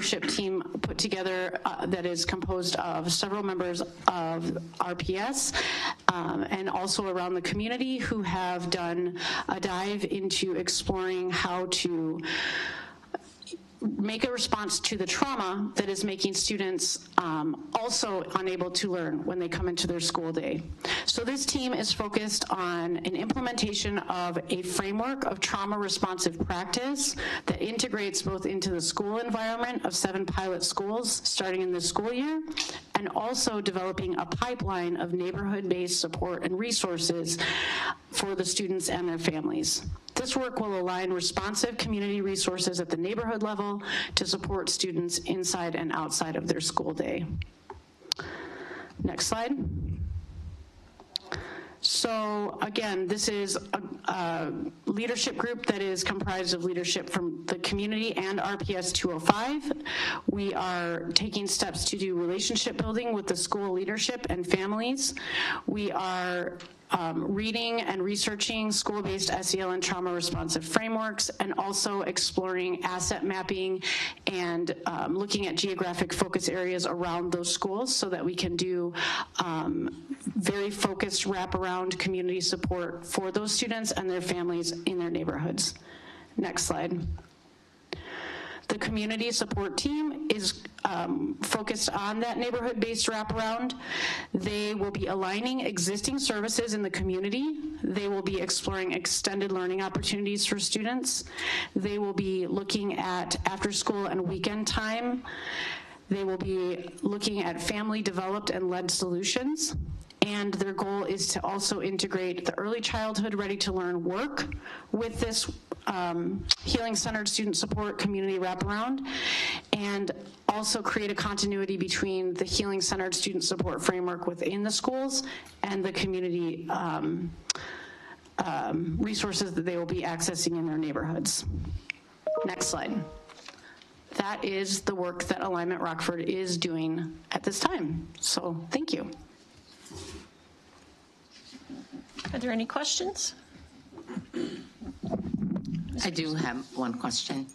leadership team put together that is composed of several members of RPS and also around the community who have done a dive into exploring how to make a response to the trauma that is making students also unable to learn when they come into their school day. So this team is focused on an implementation of a framework of trauma responsive practice that integrates both into the school environment of 7 pilot schools starting in this school year, and also developing a pipeline of neighborhood-based support and resources for the students and their families. This work will align responsive community resources at the neighborhood level to support students inside and outside of their school day. Next slide. So again, this is a leadership group that is comprised of leadership from the community and RPS 205. We are taking steps to do relationship building with the school leadership and families. We are reading and researching school-based SEL and trauma responsive frameworks, and also exploring asset mapping and looking at geographic focus areas around those schools so that we can do very focused wraparound community support for those students and their families in their neighborhoods. Next slide. The community support team is focused on that neighborhood-based wraparound. They will be aligning existing services in the community. They will be exploring extended learning opportunities for students. They will be looking at after school and weekend time. They will be looking at family developed and led solutions. And their goal is to also integrate the early childhood ready to learn work with this healing-centered student support community wraparound, and also create a continuity between the healing-centered student support framework within the schools and the community resources that they will be accessing in their neighborhoods. Next slide. That is the work that Alignment Rockford is doing at this time. So thank you. Are there any questions? I do have one question.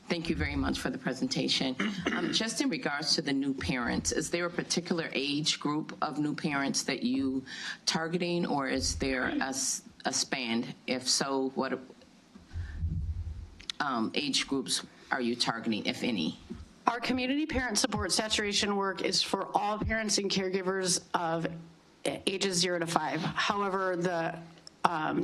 Thank you very much for the presentation. Just in regards to the new parents, is there a particular age group of new parents that you targeting, or is there a span? If so, what age groups are you targeting, if any? Our community parent support saturation work is for all parents and caregivers of ages 0 to 5. However, the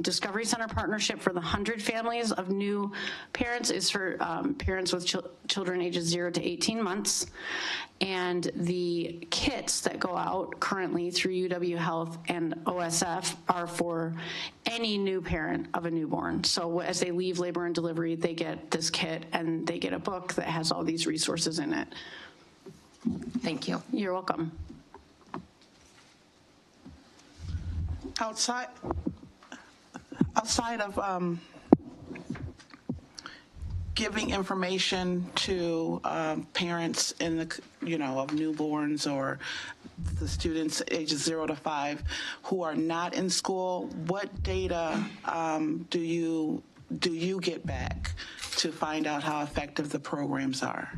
Discovery Center partnership for the 100 families of new parents is for parents with children ages 0 to 18 months. And the kits that go out currently through UW Health and OSF are for any new parent of a newborn. So as they leave labor and delivery, they get this kit and they get a book that has all these resources in it. Thank you. You're welcome. Outside of giving information to parents in the, of newborns or the students ages 0 to 5 who are not in school, what data do you get back to find out how effective the programs are?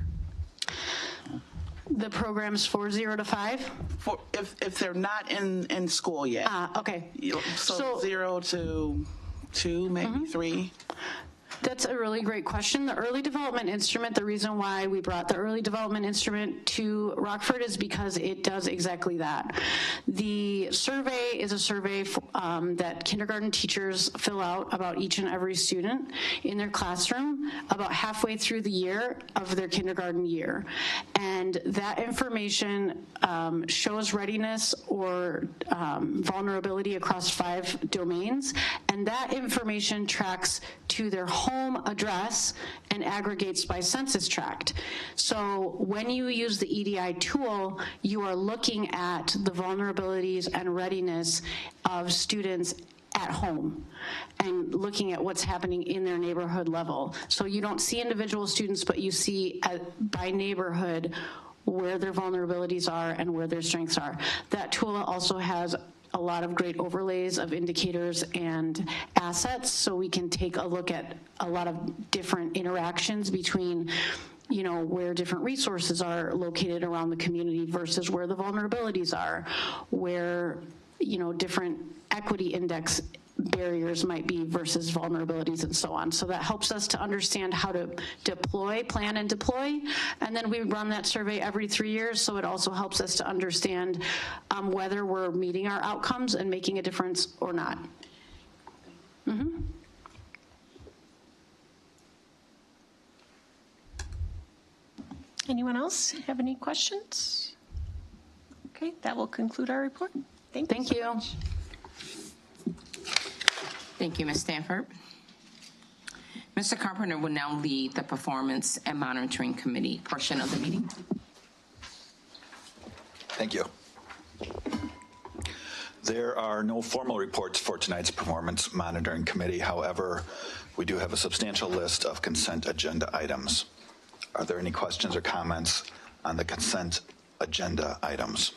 The programs for 0 to 5? For if they're not in school yet. Okay. So 0 to 2, maybe 3. That's a really great question. The early development instrument, the reason why we brought the early development instrument to Rockford is because it does exactly that. The survey is a survey that kindergarten teachers fill out about each and every student in their classroom about halfway through the year of their kindergarten year. And that information shows readiness or vulnerability across 5 domains. And that information tracks to their home address and aggregates by census tract. So when you use the EDI tool, you are looking at the vulnerabilities and readiness of students at home and looking at what's happening in their neighborhood level. So you don't see individual students, but you see by neighborhood where their vulnerabilities are and where their strengths are. That tool also has a lot of great overlays of indicators and assets, so we can take a look at a lot of different interactions between you know, where different resources are located around the community versus where the vulnerabilities are, where, you know, different equity index barriers might be versus vulnerabilities and so on. So that helps us to understand how to deploy, plan and deploy. And then we run that survey every 3 years. So it also helps us to understand whether we're meeting our outcomes and making a difference or not. Mm-hmm. Anyone else have any questions? Okay, that will conclude our report. Thank you. Thank you, Ms. Stanford. Mr. Carpenter will now lead the Performance and Monitoring Committee portion of the meeting. Thank you. There are no formal reports for tonight's Performance Monitoring Committee. However, we do have a substantial list of consent agenda items. Are there any questions or comments on the consent agenda items?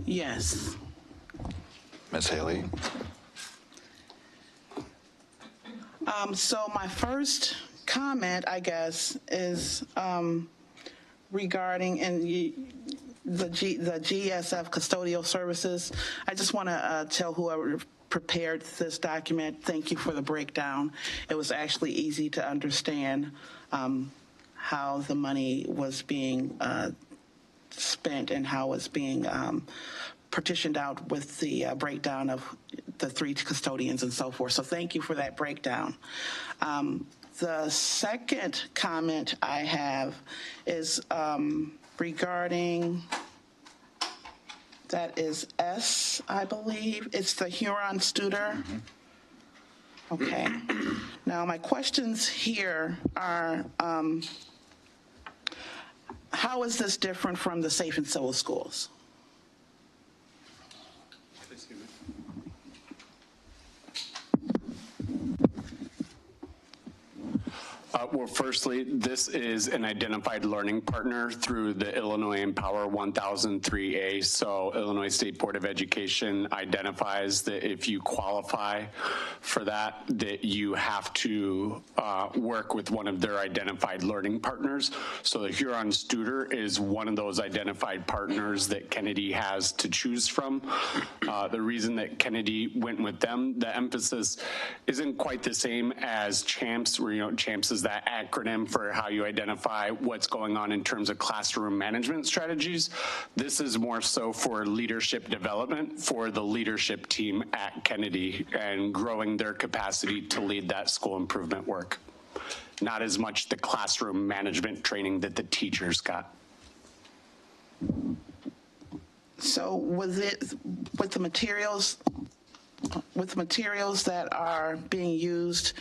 Yes. Ms. Haley? So my first comment, I guess, is regarding the GSF custodial services. I just want to tell whoever prepared this document, thank you for the breakdown. It was actually easy to understand how the money was being spent and how it's being partitioned out with the breakdown of the 3 custodians and so forth. So thank you for that breakdown. The second comment I have is regarding, that is S, I believe. It's the Huron Studer. Okay. Now my questions here are, how is this different from the Safe and Civil Schools? Well, firstly, this is an identified learning partner through the Illinois Empower 1003A. So Illinois State Board of Education identifies that if you qualify for that you have to work with one of their identified learning partners. So the Huron Studer is one of those identified partners that Kennedy has to choose from. The reason that Kennedy went with them, the emphasis isn't quite the same as CHAMPS, where, you know, CHAMPS is that acronym for how you identify what's going on in terms of classroom management strategies. This is more so for leadership development for the leadership team at Kennedy and growing their capacity to lead that school improvement work. Not as much the classroom management training that the teachers got. So with the materials that are being used,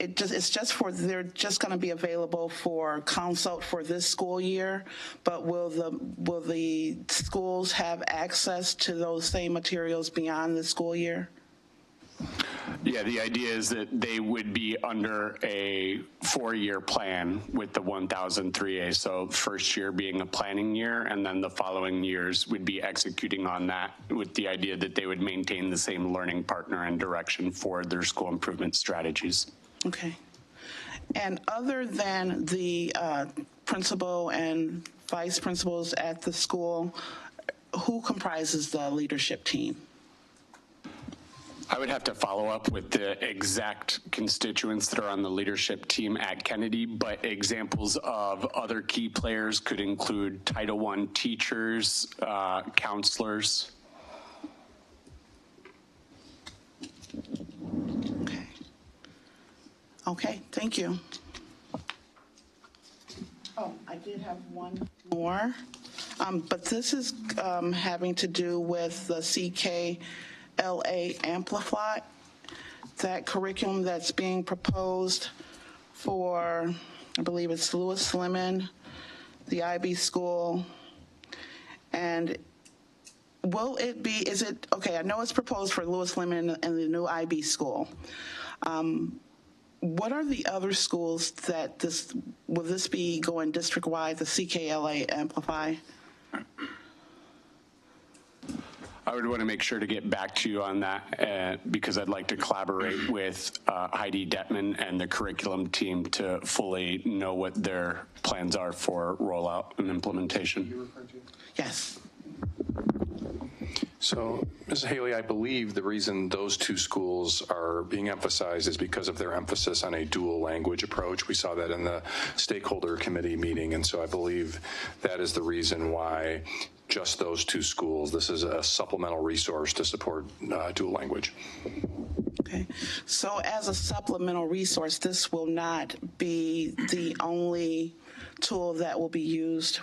it's just for, they're just going to be available for consult for this school year, but will the schools have access to those same materials beyond the school year? Yeah, the idea is that they would be under a 4-year plan with the 1003A. So first year being a planning year, and then the following years would be executing on that with the idea that they would maintain the same learning partner and direction for their school improvement strategies. Okay. And other than the principal and vice principals at the school, who comprises the leadership team? I would have to follow up with the exact constituents that are on the leadership team at Kennedy, but examples of other key players could include Title I teachers, counselors. Okay, thank you. Oh, I did have one more, but this is having to do with the CKLA Amplify, that curriculum that's being proposed for, I believe it's Lewis Lemon, the IB school, and will it be, is it, okay, I know it's proposed for Lewis Lemon and the new IB school. What are the other schools that will this be going district-wide, the CKLA Amplify? I would want to make sure to get back to you on that because I'd like to collaborate with Heidi Detman and the curriculum team to fully know what their plans are for rollout and implementation. Yes. So, Ms. Haley, I believe the reason those two schools are being emphasized is because of their emphasis on a dual language approach. We saw that in the stakeholder committee meeting, and so I believe that is the reason why just those two schools, this is a supplemental resource to support dual language. Okay. So as a supplemental resource, this will not be the only tool that will be used.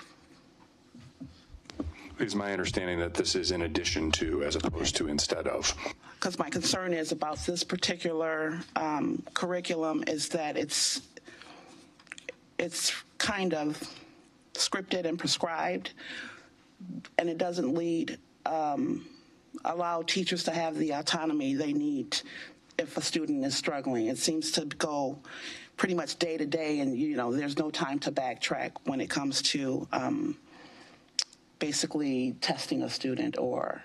It is my understanding that this is in addition to, as opposed to instead of. Because my concern is about this particular curriculum is that it's kind of scripted and prescribed, and it doesn't allow teachers to have the autonomy they need if a student is struggling. It seems to go pretty much day to day, and there's no time to backtrack when it comes to basically testing a student or.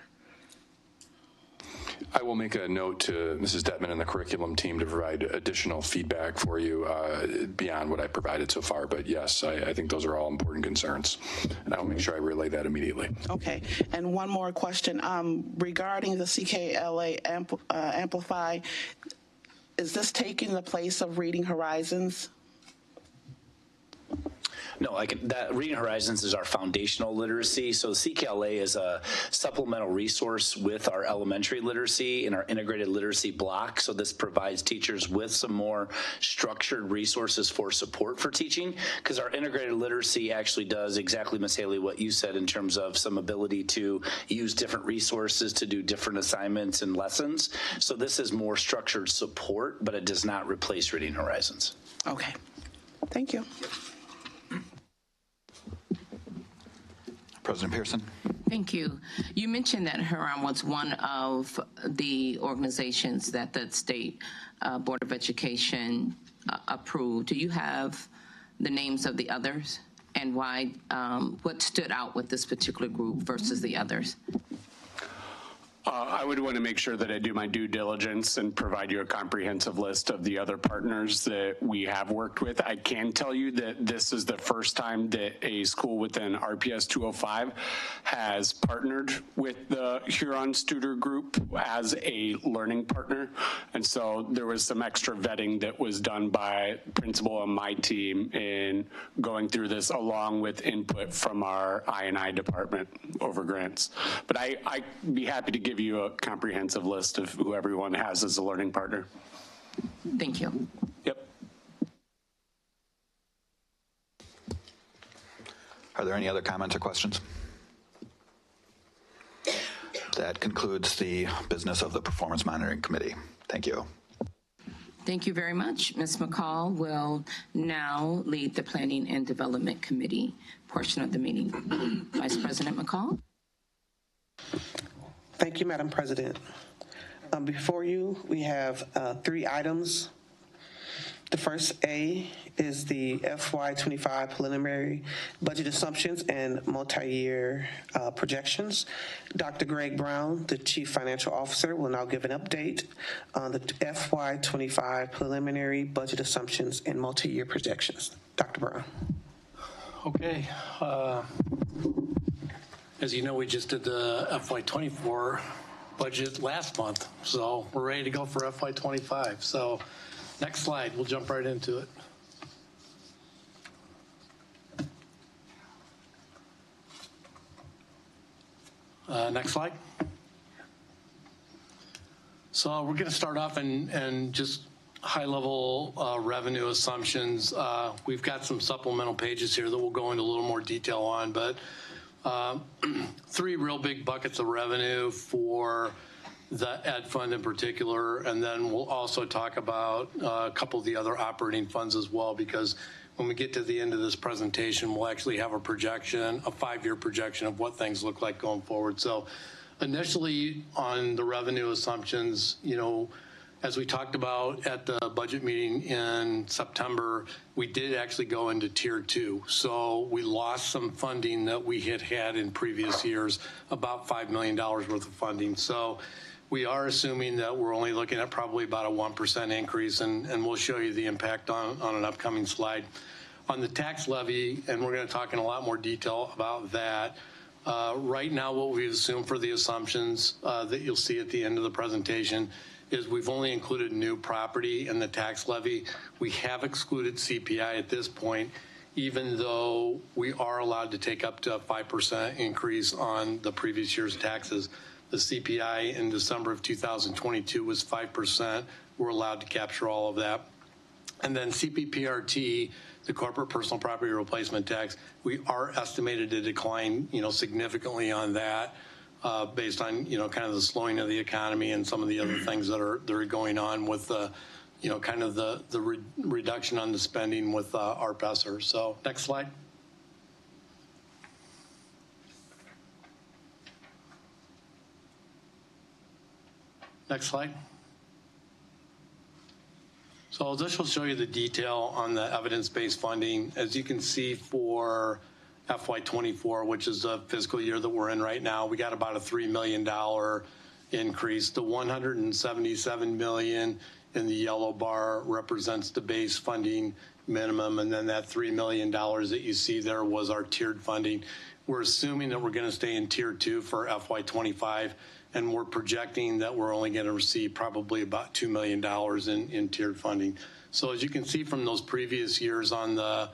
I will make a note to Mrs. Detman and the curriculum team to provide additional feedback for you beyond what I provided so far. But yes, I think those are all important concerns, and I will make sure I relay that immediately. Okay. And one more question regarding the CKLA Amplify. Is this taking the place of Reading Horizons? No, that Reading Horizons is our foundational literacy. So CKLA is a supplemental resource with our elementary literacy in our integrated literacy block. So this provides teachers with some more structured resources for support for teaching, because our integrated literacy actually does exactly, Ms. Haley, what you said in terms of some ability to use different resources to do different assignments and lessons. So this is more structured support, but it does not replace Reading Horizons. Okay. Thank you. President Pearson. Thank you. You mentioned that Huron was one of the organizations that the State Board of Education approved. Do you have the names of the others and why? What stood out with this particular group versus the others? I would want to make sure that I do my due diligence and provide you a comprehensive list of the other partners that we have worked with. I can tell you that this is the first time that a school within RPS 205 has partnered with the Huron Studer Group as a learning partner. And so there was some extra vetting that was done by principal and my team in going through this, along with input from our I&I department over grants. But I'd be happy to give you a comprehensive list of who everyone has as a learning partner. Thank you. Yep. Are there any other comments or questions? That concludes the business of the Performance Monitoring Committee. Thank you. Thank you very much. Ms. McCall will now lead the Planning and Development Committee portion of the meeting. Vice President McCall. Thank you, Madam President. Before you, we have 3 items. The first A is the FY25 preliminary budget assumptions and multi-year projections. Dr. Greg Brown, the Chief Financial Officer, will now give an update on the FY25 preliminary budget assumptions and multi-year projections. Dr. Brown. Okay. As you know, we just did the FY24 budget last month, so we're ready to go for FY25. So next slide, we'll jump right into it. Next slide. So we're going to start off and just high-level revenue assumptions. We've got some supplemental pages here that we'll go into a little more detail on, but 3 real big buckets of revenue for the ed fund in particular, and then we'll also talk about a couple of the other operating funds as well, because when we get to the end of this presentation, we'll actually have a projection, a 5-year projection of what things look like going forward. So initially on the revenue assumptions, As we talked about at the budget meeting in September, we did actually go into tier 2. So we lost some funding that we had in previous years, about $5 million worth of funding. So we are assuming that we're only looking at probably about a 1% increase, and we'll show you the impact on an upcoming slide. On the tax levy, and we're going to talk in a lot more detail about that, right now what we've assumed for the assumptions that you'll see at the end of the presentation is we've only included new property in the tax levy. We have excluded CPI at this point, even though we are allowed to take up to a 5% increase on the previous year's taxes. The CPI in December of 2022 was 5%. We're allowed to capture all of that. And then CPPRT, the corporate personal property replacement tax, we are estimated to decline, significantly on that. Based on, kind of the slowing of the economy and some of the other things that are going on with the, kind of the reduction on the spending with ARPESR. So next slide. Next slide. So this will show you the detail on the evidence-based funding. As you can see for FY24, which is the fiscal year that we're in right now, we got about a $3 million increase. The $177 million in the yellow bar represents the base funding minimum, and then that $3 million that you see there was our tiered funding. We're assuming that we're going to stay in tier 2 for FY25, and we're projecting that we're only going to receive probably about $2 million in tiered funding. So as you can see from those previous years on the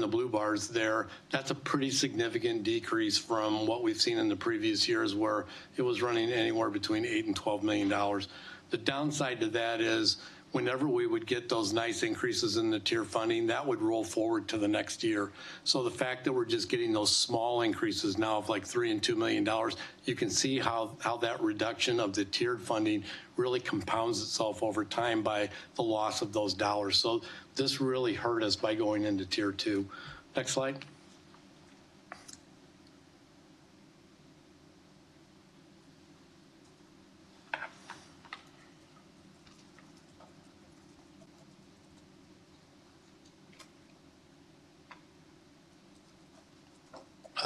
blue bars there, that's a pretty significant decrease from what we've seen in the previous years where it was running anywhere between $8 and $12 million. The downside to that is whenever we would get those nice increases in the tier funding, that would roll forward to the next year. So the fact that we're just getting those small increases now of like $3 and $2 million, you can see how that reduction of the tiered funding really compounds itself over time by the loss of those dollars. So this really hurt us by going into tier 2. Next slide.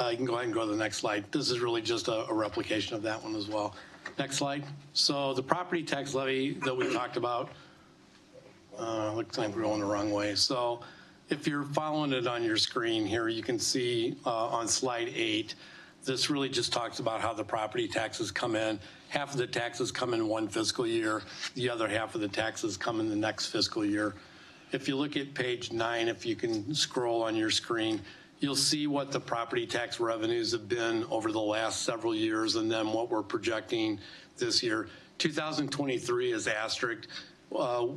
You can go ahead and go to the next slide. This is really just a replication of that one as well. Next slide. So the property tax levy that we talked about, looks like we're going the wrong way. So if you're following it on your screen here, you can see on slide 8, this really just talks about how the property taxes come in. Half of the taxes come in one fiscal year. The other half of the taxes come in the next fiscal year. If you look at page 9, if you can scroll on your screen, you'll see what the property tax revenues have been over the last several years and then what we're projecting this year. 2023 is asterisk.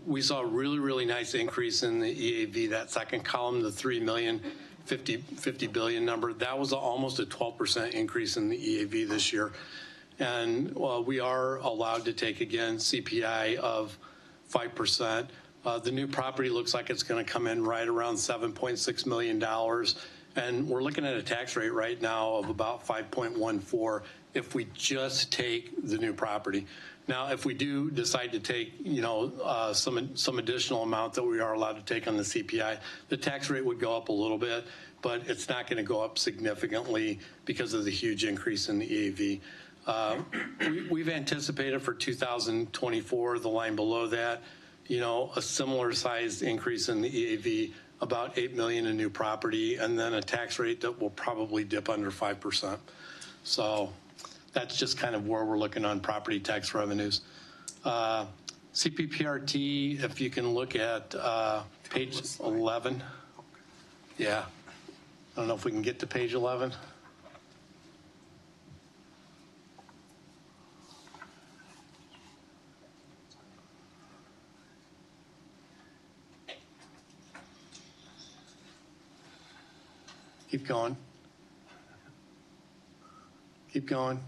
We saw a really, really nice increase in the EAV, that second column, the 3 million, 50 billion number. That was almost a 12% increase in the EAV this year. And we are allowed to take, again, CPI of 5%. The new property looks like it's going to come in right around $7.6 million. And we're looking at a tax rate right now of about 5.14 if we just take the new property. Now, if we do decide to take, some additional amount that we are allowed to take on the CPI, the tax rate would go up a little bit, but it's not going to go up significantly because of the huge increase in the EAV. We've anticipated for 2024, the line below that, a similar sized increase in the EAV, about 8 million in new property, and then a tax rate that will probably dip under 5%. So that's just kind of where we're looking on property tax revenues. CPPRT, if you can look at page 11. Yeah. I don't know if we can get to page 11. Keep going. Keep going.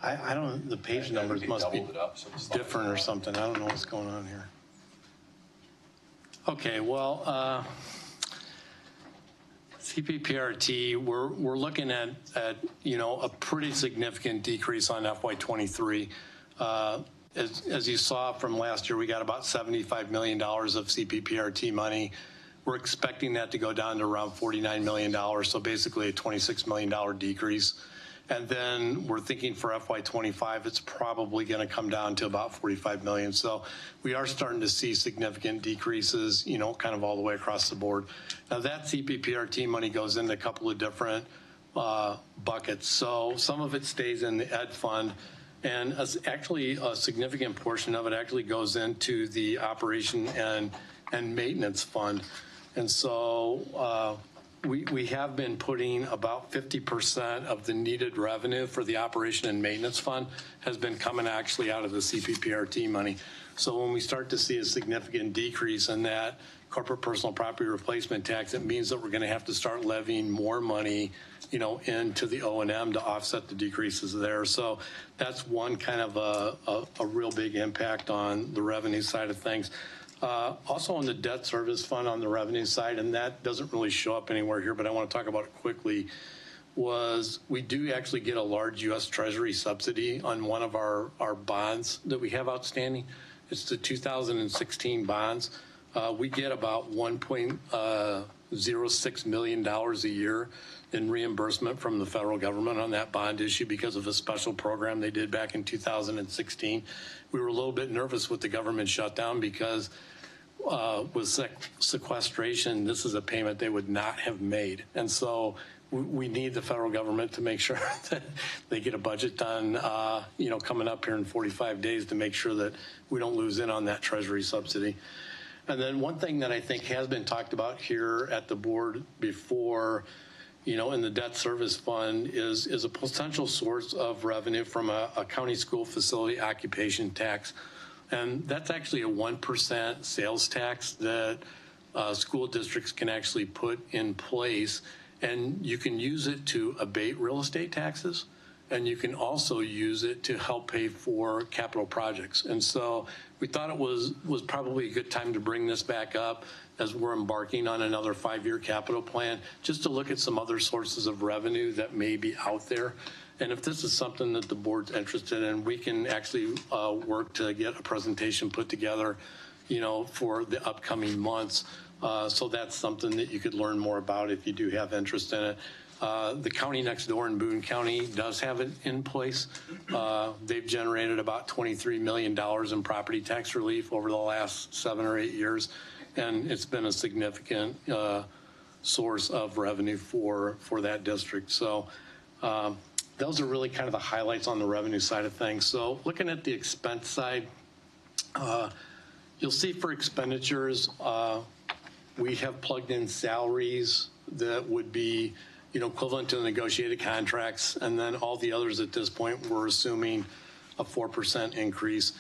I don't, the page numbers must be different or something. I don't know what's going on here. CPPRT, we're looking at a pretty significant decrease on FY23. As you saw from last year, we got about $75 million of CPPRT money. We're expecting that to go down to around $49 million, so basically a $26 million decrease. And then we're thinking for FY25, it's probably going to come down to about $45 million. So we are starting to see significant decreases, kind of all the way across the board. Now that CPPRT money goes into a couple of different buckets. So some of it stays in the ed fund, and actually a significant portion of it actually goes into the operation and maintenance fund. And so we have been putting about 50% of the needed revenue for the operation and maintenance fund has been coming actually out of the CPPRT money. So when we start to see a significant decrease in that corporate personal property replacement tax, it means that we're going to have to start levying more money, into the O&M to offset the decreases there. So that's one kind of a real big impact on the revenue side of things. Also on the debt service fund on the revenue side, and that doesn't really show up anywhere here, but I want to talk about it quickly, was we do actually get a large U.S. Treasury subsidy on one of our bonds that we have outstanding. It's the 2016 bonds. We get about $1.06 million a year in reimbursement from the federal government on that bond issue because of a special program they did back in 2016. We were a little bit nervous with the government shutdown because with sequestration, this is a payment they would not have made. And so we need the federal government to make sure that they get a budget done, coming up here in 45 days to make sure that we don't lose in on that Treasury subsidy. And then one thing that I think has been talked about here at the board before, in the debt service fund is a potential source of revenue from a county school facility occupation tax. And that's actually a 1% sales tax that school districts can actually put in place. And you can use it to abate real estate taxes. And you can also use it to help pay for capital projects. And so we thought it was probably a good time to bring this back up as we're embarking on another 5-year capital plan, just to look at some other sources of revenue that may be out there. And if this is something that the board's interested in, we can actually work to get a presentation put together, for the upcoming months. So that's something that you could learn more about if you do have interest in it. The county next door in Boone County does have it in place. They've generated about $23 million in property tax relief over the last 7 or 8 years. And it's been a significant source of revenue for that district. So those are really kind of the highlights on the revenue side of things. So looking at the expense side, you'll see for expenditures, we have plugged in salaries that would be equivalent to the negotiated contracts, and then all the others at this point, we're assuming a 4% increase.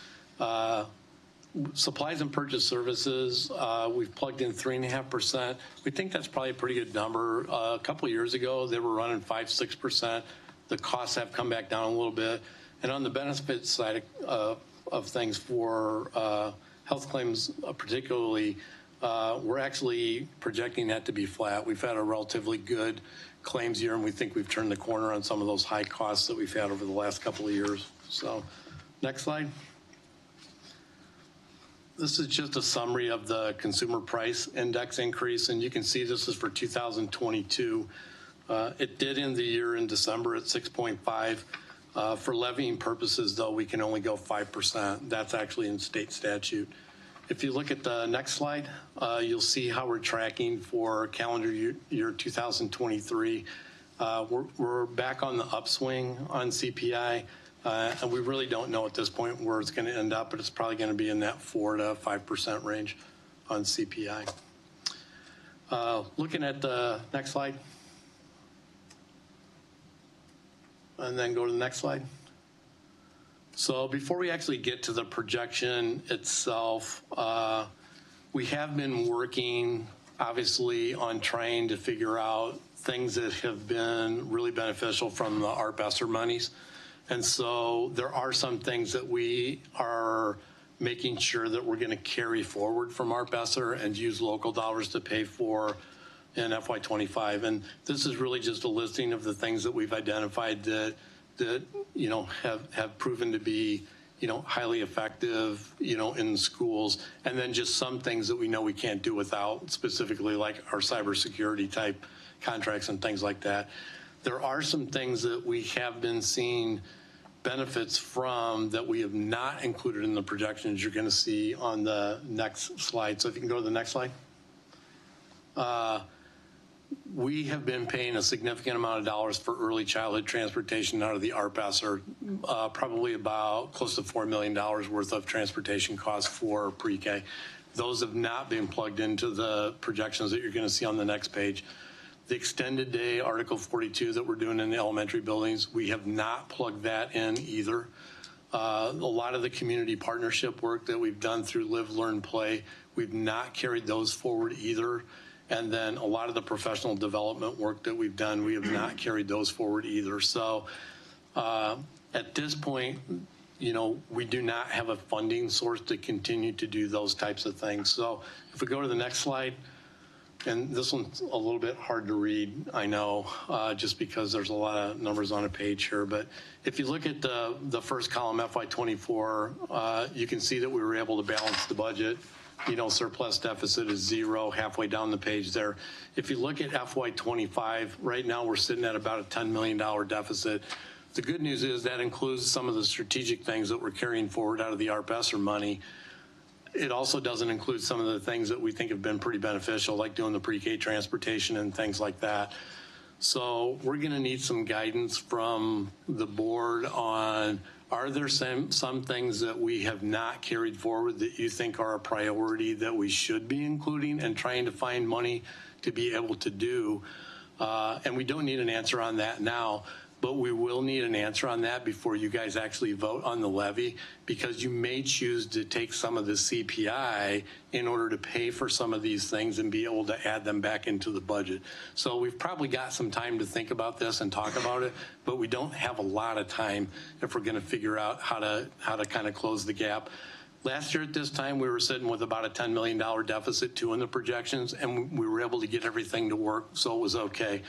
Supplies and purchase services, we've plugged in 3.5%. We think that's probably a pretty good number. A couple of years ago, they were running 5-6%. The costs have come back down a little bit. And on the benefits side of things for health claims particularly, we're actually projecting that to be flat. We've had a relatively good claims year, and we think we've turned the corner on some of those high costs that we've had over the last couple of years. So next slide. This is just a summary of the consumer price index increase, and you can see this is for 2022. It did end the year in December at 6.5. For levying purposes, though, we can only go 5%. That's actually in state statute. If you look at the next slide, you'll see how we're tracking for calendar year 2023. We're back on the upswing on CPI, and we really don't know at this point where it's going to end up, but it's probably going to be in that 4 to 5% range on CPI. Looking at the next slide, and then go to the next slide. So before we actually get to the projection itself, we have been working, obviously, on trying to figure out things that have been really beneficial from the Art Besser monies. And so there are some things that we are making sure that we're going to carry forward from Art Besser and use local dollars to pay for in FY25. And this is really just a listing of the things that we've identified that you know, have proven to be, you know, highly effective, you know, in schools, and then just some things that we know we can't do without, specifically like our cybersecurity type contracts and things like that. There are some things that we have been seeing benefits from that we have not included in the projections you're going to see on the next slide. So if you can go to the next slide. We have been paying a significant amount of dollars for early childhood transportation out of the ARPAS, or probably about close to $4 million worth of transportation costs for pre-K. Those have not been plugged into the projections that you're going to see on the next page. The extended day, Article 42, that we're doing in the elementary buildings, we have not plugged that in either. A lot of the community partnership work that we've done through Live, Learn, Play, we've not carried those forward either. And then a lot of the professional development work that we've done, we have not carried those forward either. So at this point, you know, we do not have a funding source to continue to do those types of things. So if we go to the next slide, and this one's a little bit hard to read, I know, just because there's a lot of numbers on a page here. But if you look at the first column, FY24, you can see that we were able to balance the budget. You know, surplus deficit is 0 halfway down the page there. If you look at FY25, right now we're sitting at about a $10 million deficit. The good news is that includes some of the strategic things that we're carrying forward out of the ARPAS money. It also doesn't include some of the things that we think have been pretty beneficial, like doing the pre-K transportation and things like that. So we're going to need some guidance from the board on, are there some things that we have not carried forward that you think are a priority that we should be including and trying to find money to be able to do? And we don't need an answer on that now, but we will need an answer on that before you guys actually vote on the levy, because you may choose to take some of the CPI in order to pay for some of these things and be able to add them back into the budget. So we've probably got some time to think about this and talk about it, but we don't have a lot of time if we're going to figure out how to kind of close the gap. Last year at this time, we were sitting with about a $10 million deficit too in the projections, and we were able to get everything to work, so it was okay.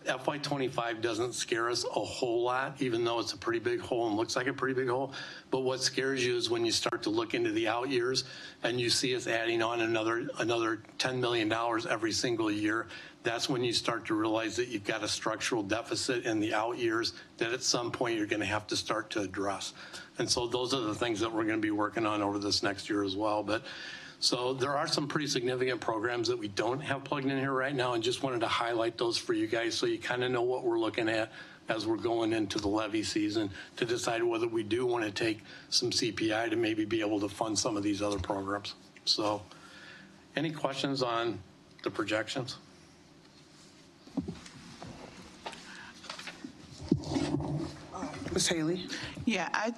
FY25 doesn't scare us a whole lot, even though it's a pretty big hole and looks like a pretty big hole. But what scares you is when you start to look into the out years and you see us adding on another $10 million every single year. That's when you start to realize that you've got a structural deficit in the out years that at some point you're going to have to start to address. And so those are the things that we're going to be working on over this next year as well. But so there are some pretty significant programs that we don't have plugged in here right now, and just wanted to highlight those for you guys so you kind of know what we're looking at as we're going into the levy season to decide whether we do want to take some CPI to maybe be able to fund some of these other programs. So any questions on the projections? Ms. Haley? Yeah,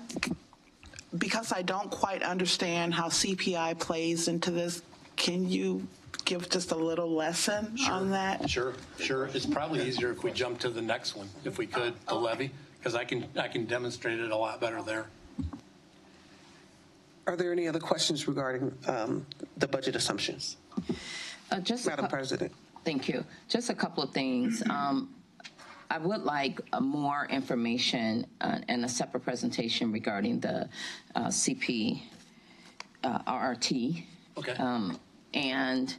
because I don't quite understand how CPI plays into this, can you give just a little lesson on that? Sure. It's probably easier if we jump to the next one, if we could, the levy, because I can demonstrate it a lot better there. Are there any other questions regarding the budget assumptions? Madam President. Thank you. Just a couple of things. I would like more information and a separate presentation regarding the CP RRT. Okay. And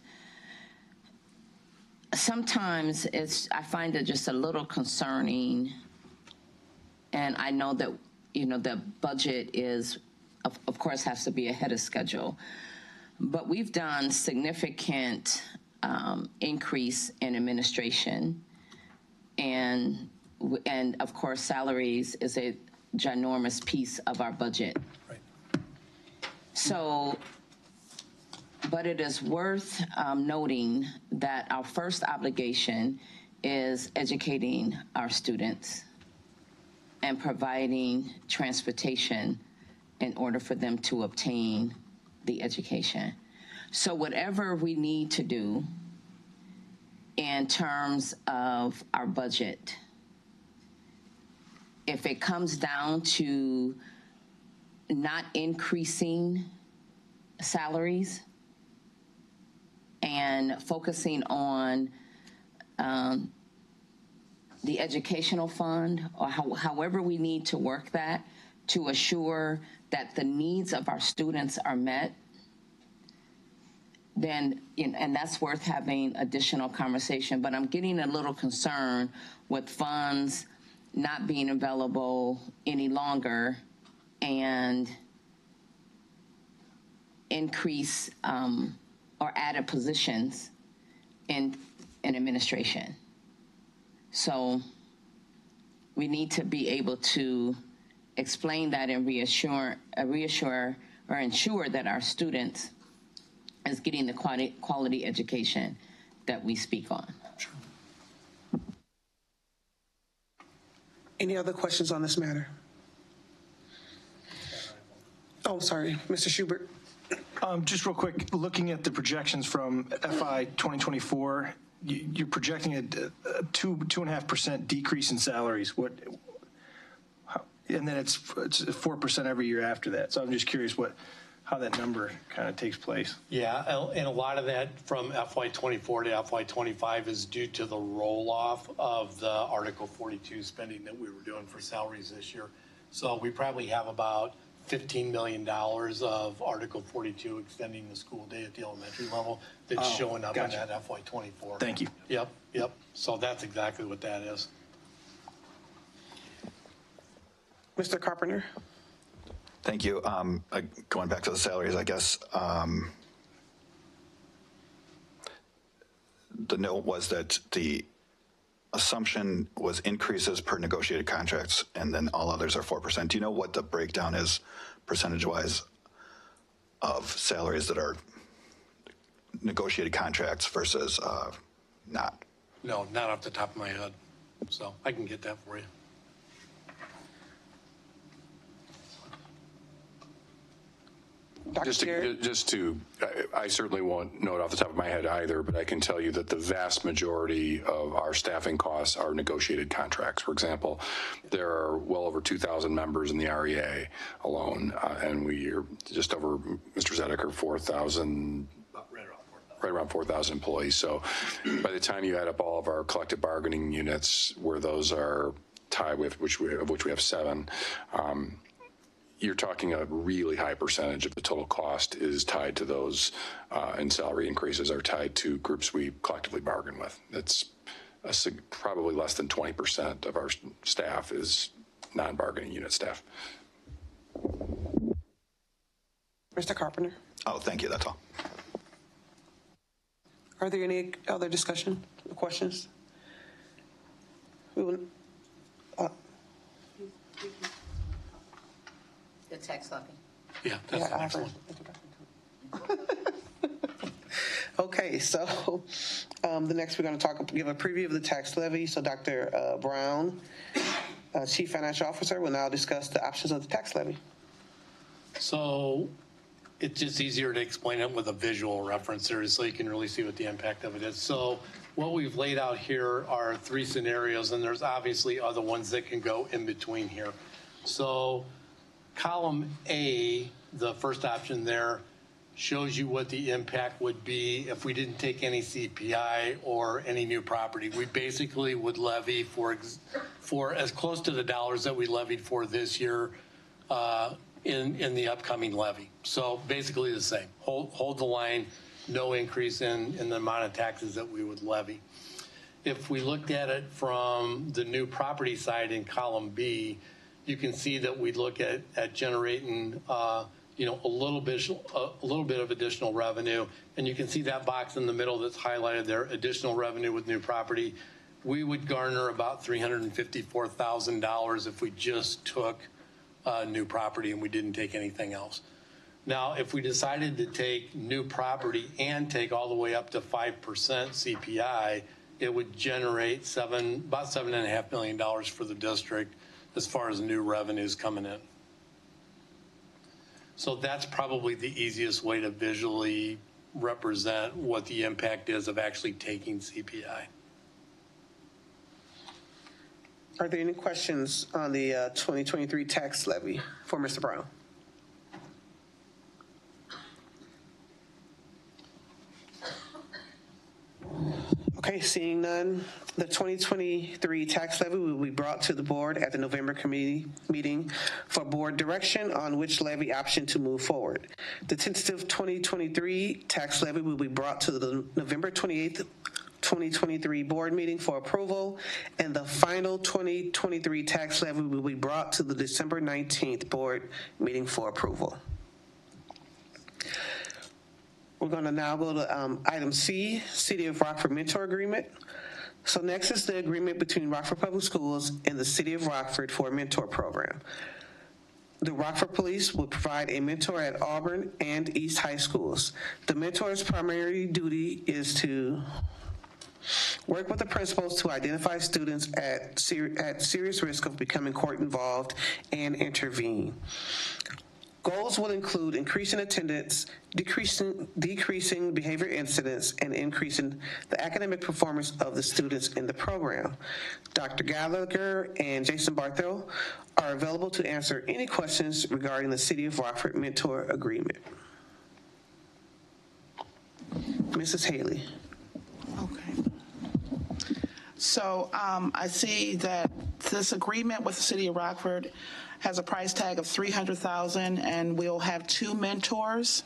sometimes I find it just a little concerning, and I know that, you know, the budget is, of course, has to be ahead of schedule, but we've done significant increase in administration. And of course, salaries is a ginormous piece of our budget. Right. So, but it is worth noting that our first obligation is educating our students and providing transportation in order for them to obtain the education. So whatever we need to do in terms of our budget, if it comes down to not increasing salaries and focusing on the educational fund, or however we need to work that to assure that the needs of our students are met, then, and that's worth having additional conversation. But I'm getting a little concerned with funds not being available any longer and increase or added positions in administration. So we need to be able to explain that and ensure that our students is getting the quality education that we speak on. Sure. Any other questions on this matter? Oh, sorry, Mr. Schubert. Just real quick, looking at the projections from FI 2024, you're projecting a 2.5% decrease in salaries. And then it's 4% every year after that. So I'm just curious how that number kind of takes place. Yeah, and a lot of that from FY24 to FY25 is due to the roll-off of the Article 42 spending that we were doing for salaries this year. So we probably have about $15 million of Article 42 extending the school day at the elementary level that's showing up in that FY24. Thank you. Yep. So that's exactly what that is. Mr. Carpenter. Thank you. Going back to the salaries, I guess the note was that the assumption was increases per negotiated contracts, and then all others are 4%. Do you know what the breakdown is percentage-wise of salaries that are negotiated contracts versus not? No, not off the top of my head. So I can get that for you. Dr. I certainly won't know it off the top of my head either, but I can tell you that the vast majority of our staffing costs are negotiated contracts. For example, there are well over 2,000 members in the REA alone, and we are just over, Mr. Zediker, 4,000. Right around 4,000 employees. So by the time you add up all of our collective bargaining units, where those are tied with, which we have 7, you're talking a really high percentage of the total cost is tied to those, and salary increases are tied to groups we collectively bargain with. It's probably less than 20% of our staff is non-bargaining unit staff. Mr. Carpenter. Oh, thank you. That's all. Are there any other discussion or questions? We will. The tax levy. Yeah, that's the next one. Okay, so the next we're going to give a preview of the tax levy. So Dr. Brown, Chief Financial Officer, will now discuss the options of the tax levy. So it's just easier to explain it with a visual reference there so you can really see what the impact of it is. So what we've laid out here are 3 scenarios, and there's obviously other ones that can go in between here. So column A, the first option there, shows you what the impact would be if we didn't take any CPI or any new property. We basically would levy for as close to the dollars that we levied for this year in the upcoming levy. So basically the same. Hold the line, no increase in the amount of taxes that we would levy. If we looked at it from the new property side in column B, you can see that we'd look at generating a little bit of additional revenue, and you can see that box in the middle that's highlighted there, additional revenue with new property. We would garner about $354,000 if we just took new property and we didn't take anything else. Now, if we decided to take new property and take all the way up to 5% CPI, it would generate about $7.5 million for the district as far as new revenues coming in. So that's probably the easiest way to visually represent what the impact is of actually taking CPI. Are there any questions on the 2023 tax levy for Mr. Brown? Okay, seeing none, the 2023 tax levy will be brought to the board at the November committee meeting for board direction on which levy option to move forward. The tentative 2023 tax levy will be brought to the November 28th, 2023 board meeting for approval, and the final 2023 tax levy will be brought to the December 19th board meeting for approval. We're going to now go to item C, City of Rockford Mentor Agreement. So next is the agreement between Rockford Public Schools and the City of Rockford for a mentor program. The Rockford Police will provide a mentor at Auburn and East High Schools. The mentor's primary duty is to work with the principals to identify students at serious risk of becoming court involved and intervene. Goals will include increasing attendance, decreasing behavior incidents, and increasing the academic performance of the students in the program. Dr. Gallagher and Jason Barthel are available to answer any questions regarding the City of Rockford Mentor Agreement. Mrs. Haley. Okay. So I see that this agreement with the City of Rockford has a price tag of $300,000, and we'll have 2 mentors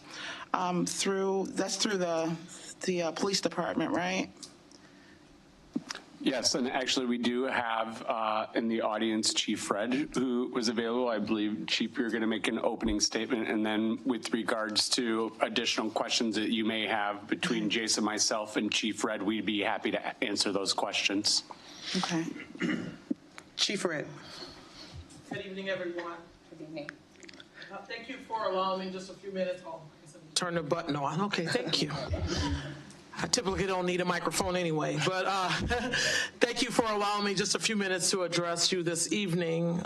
through the police department, right? Yes, and actually we do have in the audience Chief Fred, who was available. I believe, Chief, you're going to make an opening statement, and then with regards to additional questions that you may have between Jason, myself, and Chief Fred, we'd be happy to answer those questions. Okay. Chief Fred. Good evening, everyone. Good evening. Thank you for allowing me just a few minutes. Oh, turn the button on. Okay, thank you. I typically don't need a microphone anyway, but thank you for allowing me just a few minutes to address you this evening.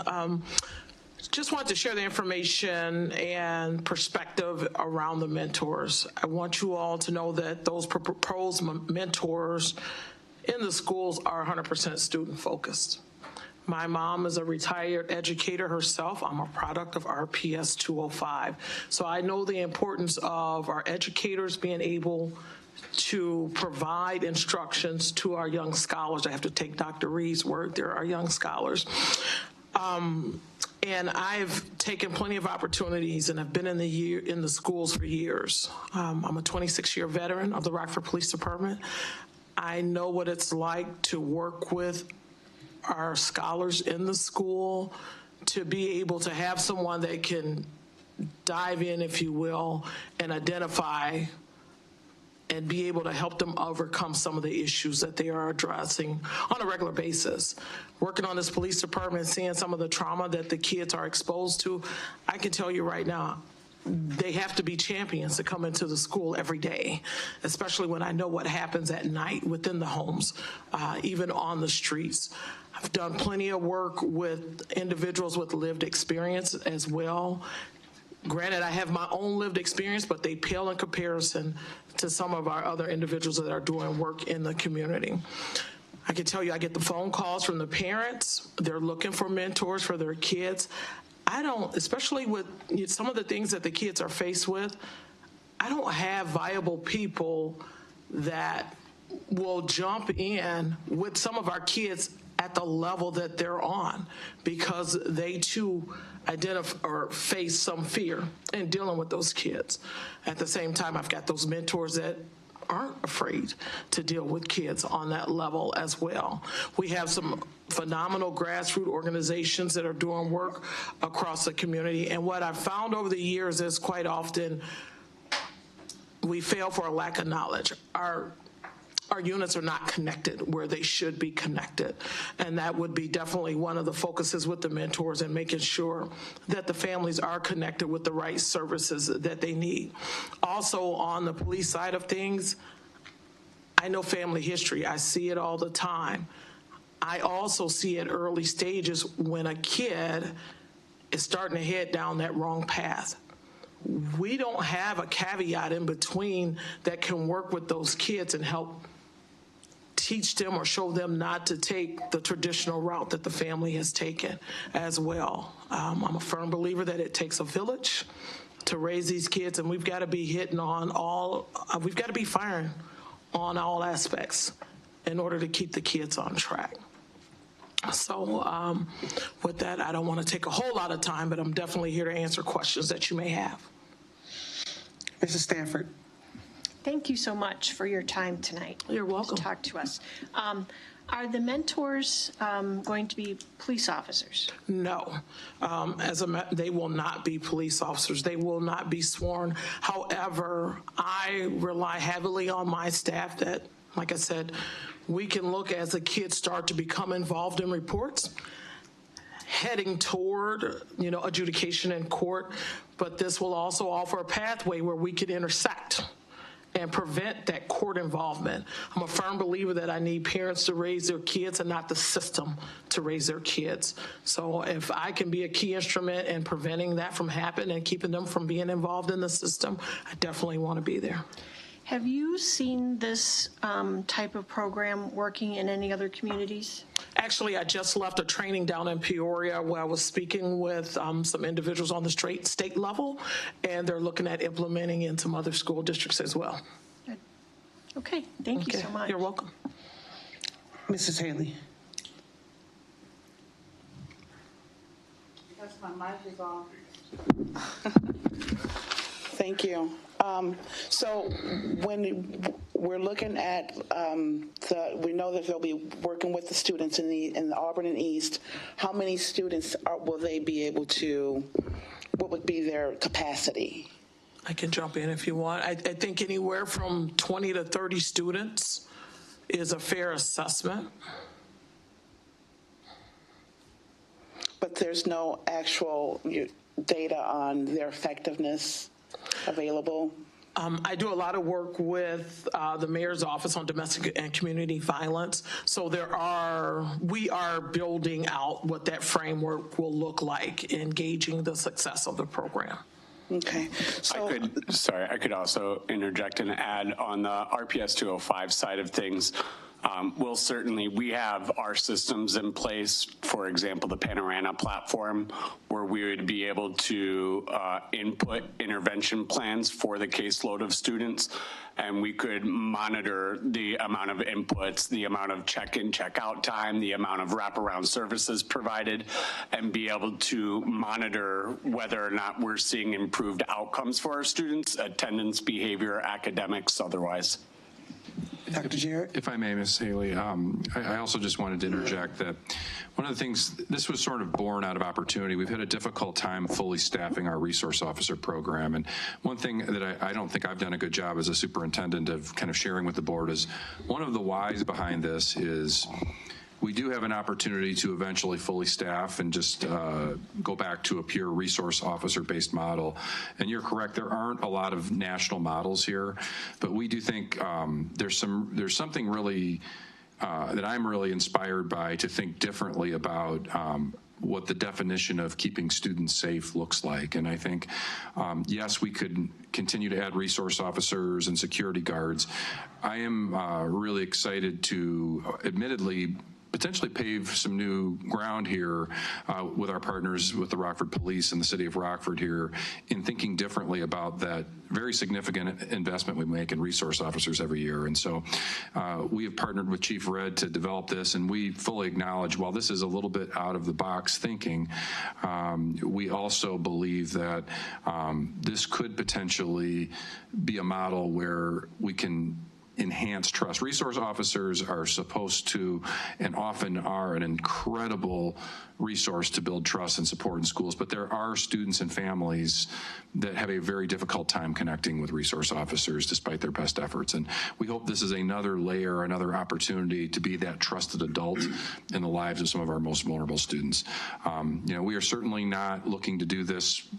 Just wanted to share the information and perspective around the mentors. I want you all to know that those proposed mentors in the schools are 100% student focused. My mom is a retired educator herself. I'm a product of RPS 205. So I know the importance of our educators being able to provide instructions to our young scholars. I have to take Dr. Reed's word, they're our young scholars. And I've taken plenty of opportunities and have been in the schools for years. I'm a 26-year veteran of the Rockford Police Department. I know what it's like to work with our scholars in the school, to be able to have someone that can dive in, if you will, and identify and be able to help them overcome some of the issues that they are addressing on a regular basis. Working on this police department, seeing some of the trauma that the kids are exposed to, I can tell you right now, they have to be champions to come into the school every day, especially when I know what happens at night within the homes, even on the streets. I've done plenty of work with individuals with lived experience as well. Granted, I have my own lived experience, but they pale in comparison to some of our other individuals that are doing work in the community. I can tell you, I get the phone calls from the parents. They're looking for mentors for their kids. I don't, especially with some of the things that the kids are faced with, I don't have viable people that will jump in with some of our kids at the level that they're on, because they too identify or face some fear in dealing with those kids. At the same time, I've got those mentors that aren't afraid to deal with kids on that level as well. We have some phenomenal grassroots organizations that are doing work across the community. And what I've found over the years is quite often we fail for a lack of knowledge. Our units are not connected where they should be connected. And that would be definitely one of the focuses with the mentors, and making sure that the families are connected with the right services that they need. Also, on the police side of things, I know family history. I see it all the time. I also see at early stages when a kid is starting to head down that wrong path. We don't have a caveat in between that can work with those kids and help teach them or show them not to take the traditional route that the family has taken as well. I'm a firm believer that it takes a village to raise these kids, and we've got to be hitting on all, we've got to be firing on all aspects. in order to keep the kids on track. So with that, I don't want to take a whole lot of time, but I'm definitely here to answer questions that you may have. Mrs. Stanford. Thank you so much for your time tonight. You're welcome. To talk to us. Are the mentors going to be police officers? No, they will not be police officers. They will not be sworn. However, I rely heavily on my staff that, like I said, we can look as the kids start to become involved in reports, heading toward, adjudication in court, but this will also offer a pathway where we can intersect and prevent that court involvement. I'm a firm believer that I need parents to raise their kids and not the system to raise their kids. So if I can be a key instrument in preventing that from happening and keeping them from being involved in the system, I definitely want to be there. Have you seen this type of program working in any other communities? Actually, I just left a training down in Peoria where I was speaking with some individuals on the state level, and they're looking at implementing in some other school districts as well. Good. Okay, thank you so much. You're welcome. Mrs. Haley. Because my mic is on. Thank you. So when we're looking at we know that they'll be working with the students in the Auburn and East. How many students will they be able to? What would be their capacity? I can jump in if you want. I think anywhere from 20 to 30 students is a fair assessment. But there's no actual data on their effectiveness available? I do a lot of work with the Mayor's Office on Domestic and Community Violence. So we are building out what that framework will look like, engaging the success of the program. Okay. So I could also interject and add on the RPS 205 side of things. We have our systems in place, for example, the Panorama platform, where we would be able to input intervention plans for the caseload of students, and we could monitor the amount of inputs, the amount of check-in, check-out time, the amount of wraparound services provided, and be able to monitor whether or not we're seeing improved outcomes for our students, attendance, behavior, academics, otherwise. Dr. Jarrett? If I may, Ms. Haley, I also just wanted to interject that one of the things, this was sort of born out of opportunity. We've had a difficult time fully staffing our resource officer program. And one thing that I don't think I've done a good job as a superintendent of kind of sharing with the board is one of the whys behind this is we do have an opportunity to eventually fully staff and just go back to a pure resource officer-based model. And you're correct, there aren't a lot of national models here, but we do think there's something really that I'm really inspired by to think differently about what the definition of keeping students safe looks like. And I think, yes, we could continue to add resource officers and security guards. I am really excited to, admittedly, potentially pave some new ground here with our partners with the Rockford Police and the City of Rockford here in thinking differently about that very significant investment we make in resource officers every year. And so we have partnered with Chief Red to develop this, and we fully acknowledge while this is a little bit out of the box thinking, we also believe that this could potentially be a model where we can enhance trust. Resource officers are supposed to and often are an incredible resource to build trust and support in schools, but there are students and families that have a very difficult time connecting with resource officers despite their best efforts. And we hope this is another layer, another opportunity to be that trusted adult in the lives of some of our most vulnerable students. We are certainly not looking to do this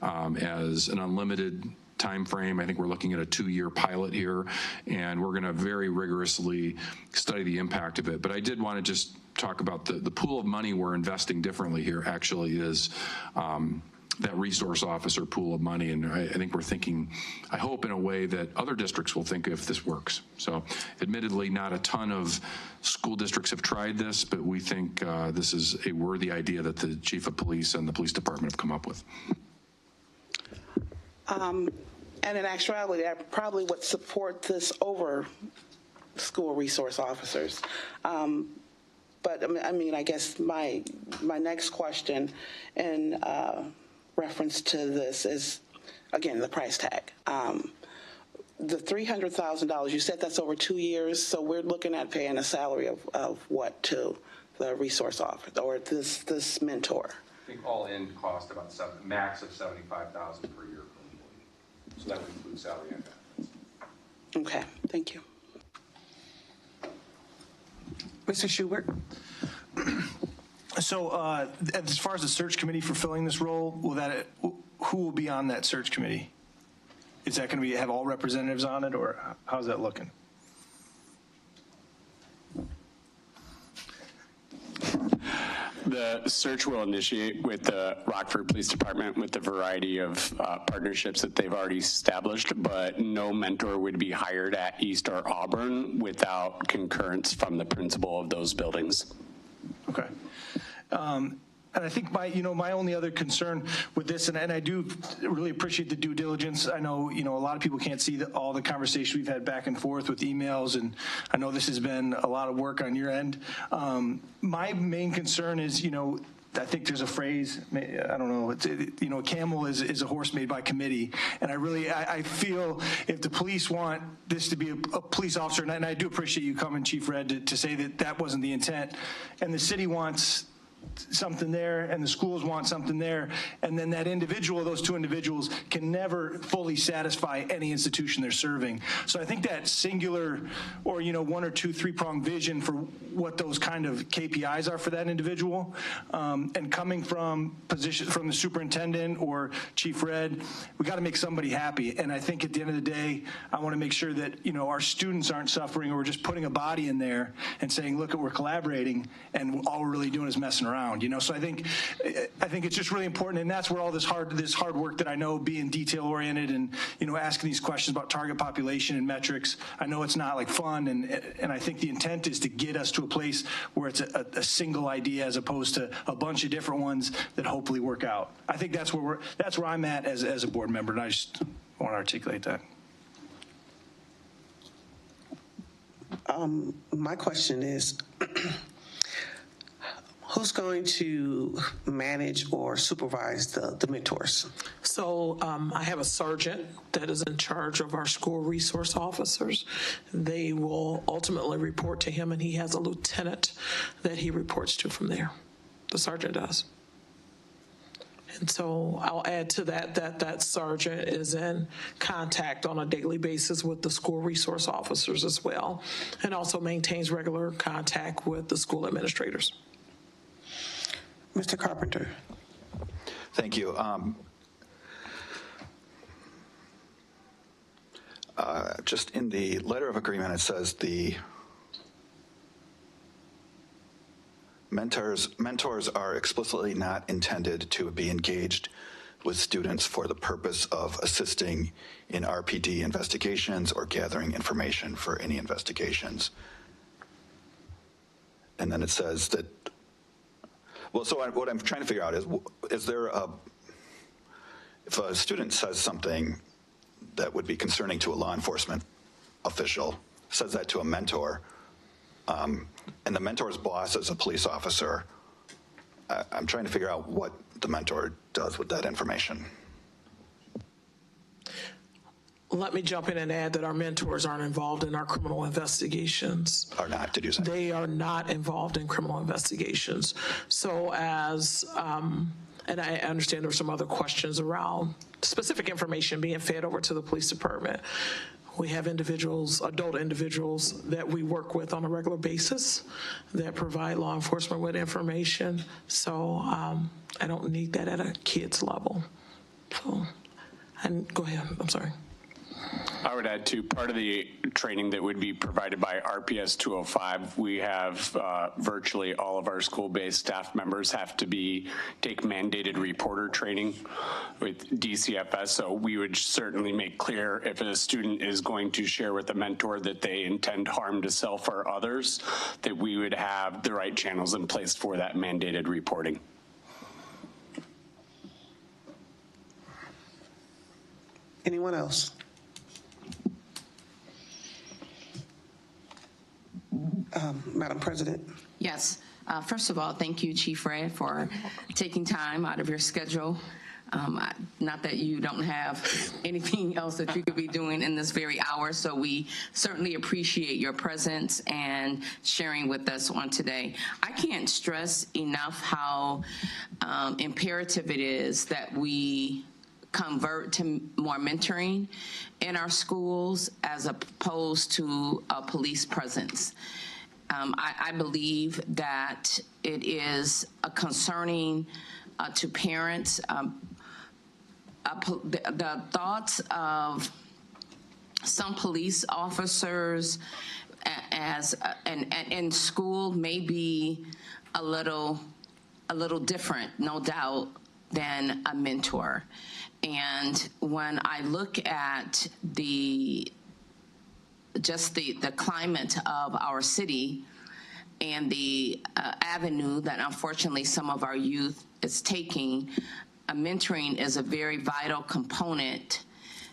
as an unlimited time frame. I think we're looking at a 2-year pilot here, and we're going to very rigorously study the impact of it. But I did want to just talk about the pool of money we're investing differently here actually is that resource officer pool of money. And I think we're thinking, I hope, in a way that other districts will think if this works. So admittedly, not a ton of school districts have tried this, but we think this is a worthy idea that the chief of police and the police department have come up with. And in actuality, I probably would support this over school resource officers. But I mean, I guess my next question in reference to this is, again, the price tag. The $300,000, you said that's over 2 years, so we're looking at paying a salary of what to the resource officer or this mentor? I think all in cost about max of $75,000 per year per employee. So that would include salary and benefits. Okay, thank you. Mr. Schubert? So as far as the search committee for filling this role, who will be on that search committee? Is that going to have all representatives on it, or how's that looking? The search will initiate with the Rockford Police Department with the variety of partnerships that they've already established, but no mentor would be hired at East or Auburn without concurrence from the principal of those buildings. Okay. And I think my only other concern with this, and I do really appreciate the due diligence. I know, a lot of people can't see all the conversation we've had back and forth with emails, and I know this has been a lot of work on your end. My main concern is, I think there's a phrase, I don't know, a camel is a horse made by committee. And I feel if the police want this to be a police officer, and I do appreciate you coming, Chief Red, to say that wasn't the intent, and the city wants something there and the schools want something there, and then that individual, those two individuals, can never fully satisfy any institution they're serving. So I think that singular or 1 or 2 3-pronged vision for what those kind of KPIs are for that individual, and coming from the superintendent or Chief Red, we got to make somebody happy. And I think at the end of the day, I want to make sure that our students aren't suffering, or we're just putting a body in there and saying, look, we're collaborating, and all we're really doing is messing around. So I think it's just really important, and that's where all this hard work that I know, being detail oriented and asking these questions about target population and metrics. I know it's not like fun, and I think the intent is to get us to a place where it's a single idea as opposed to a bunch of different ones that hopefully work out. I think that's where I'm at as a board member, and I just want to articulate that. My question is, who's going to manage or supervise the mentors? So I have a sergeant that is in charge of our school resource officers. They will ultimately report to him, and he has a lieutenant that he reports to from there. The sergeant does. And so I'll add to that sergeant is in contact on a daily basis with the school resource officers as well, and also maintains regular contact with the school administrators. Mr. Carpenter. Thank you. Just in the letter of agreement, it says the mentors are explicitly not intended to be engaged with students for the purpose of assisting in RPD investigations or gathering information for any investigations. And then it says that, well, so what I'm trying to figure out is there if a student says something that would be concerning to a law enforcement official, says that to a mentor, and the mentor's boss is a police officer, I'm trying to figure out what the mentor does with that information. Let me jump in and add that our mentors aren't involved in our criminal investigations. Are not, did you say? They are not involved in criminal investigations. So and I understand there's some other questions around specific information being fed over to the police department. We have adult individuals that we work with on a regular basis that provide law enforcement with information. So I don't need that at a kid's level. So, and go ahead, I'm sorry. I would add to part of the training that would be provided by RPS 205. We have virtually all of our school-based staff members have to take mandated reporter training with DCFS. So we would certainly make clear if a student is going to share with a mentor that they intend harm to self or others, that we would have the right channels in place for that mandated reporting. Anyone else? Madam President. Yes. First of all, thank you, Chief Red, for taking time out of your schedule. Not that you don't have anything else that you could be doing in this very hour, so we certainly appreciate your presence and sharing with us on today. I can't stress enough how imperative it is that we convert to more mentoring in our schools as opposed to a police presence. I believe that it is concerning to parents. The thoughts of some police officers as in school may be a little different, no doubt, than a mentor. And when I look at the climate of our city and the avenue that unfortunately some of our youth is taking, mentoring is a very vital component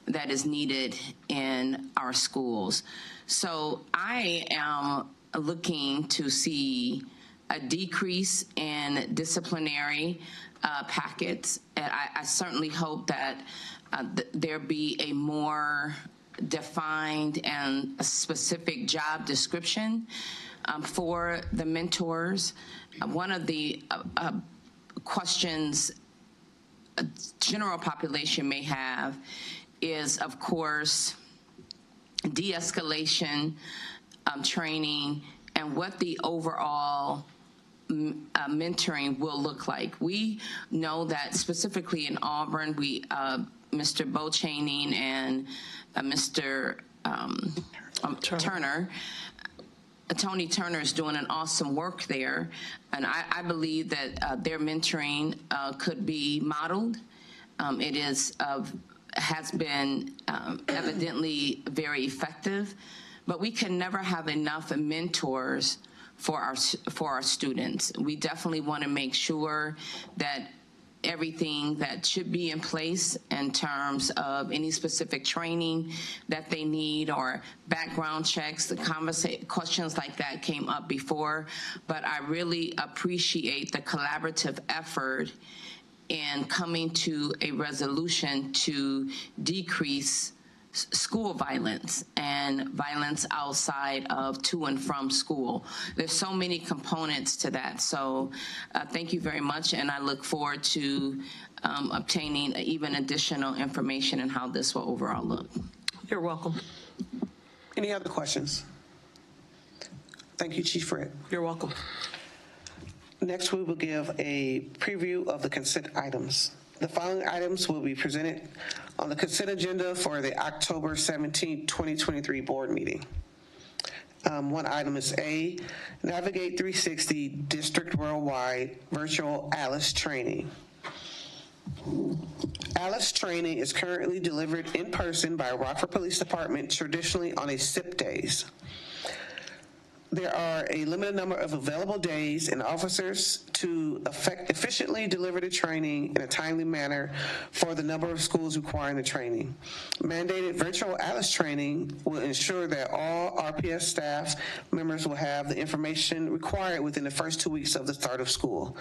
that is needed in our schools. So I am looking to see a decrease in disciplinary packets. And I certainly hope that there be a more defined and a specific job description for the mentors. One of the questions a general population may have is, of course, de-escalation training and what the overall mentoring will look like. We know that specifically in Auburn, Mr. Bochaney and Mr. Turner, Tony Turner is doing an awesome work there, and I believe that their mentoring could be modeled. It has been evidently very effective, but we can never have enough mentors for our students. We definitely want to make sure that everything that should be in place in terms of any specific training that they need or background checks, the questions like that came up before, but I really appreciate the collaborative effort in coming to a resolution to decrease school violence and violence outside of to and from school. There's so many components to that. So thank you very much, and I look forward to obtaining even additional information on how this will overall look. You're welcome. Any other questions? Thank you, Chief Fred. You're welcome. Next, we will give a preview of the consent items. The following items will be presented on the consent agenda for the October 17, 2023 board meeting. One item is A, Navigate 360 District Worldwide Virtual ALICE Training. ALICE training is currently delivered in person by Rockford Police Department, traditionally on a SIP days. There are a limited number of available days and officers to efficiently deliver the training in a timely manner for the number of schools requiring the training. Mandated virtual ALICE training will ensure that all RPS staff members will have the information required within the first 2 weeks of the start of school.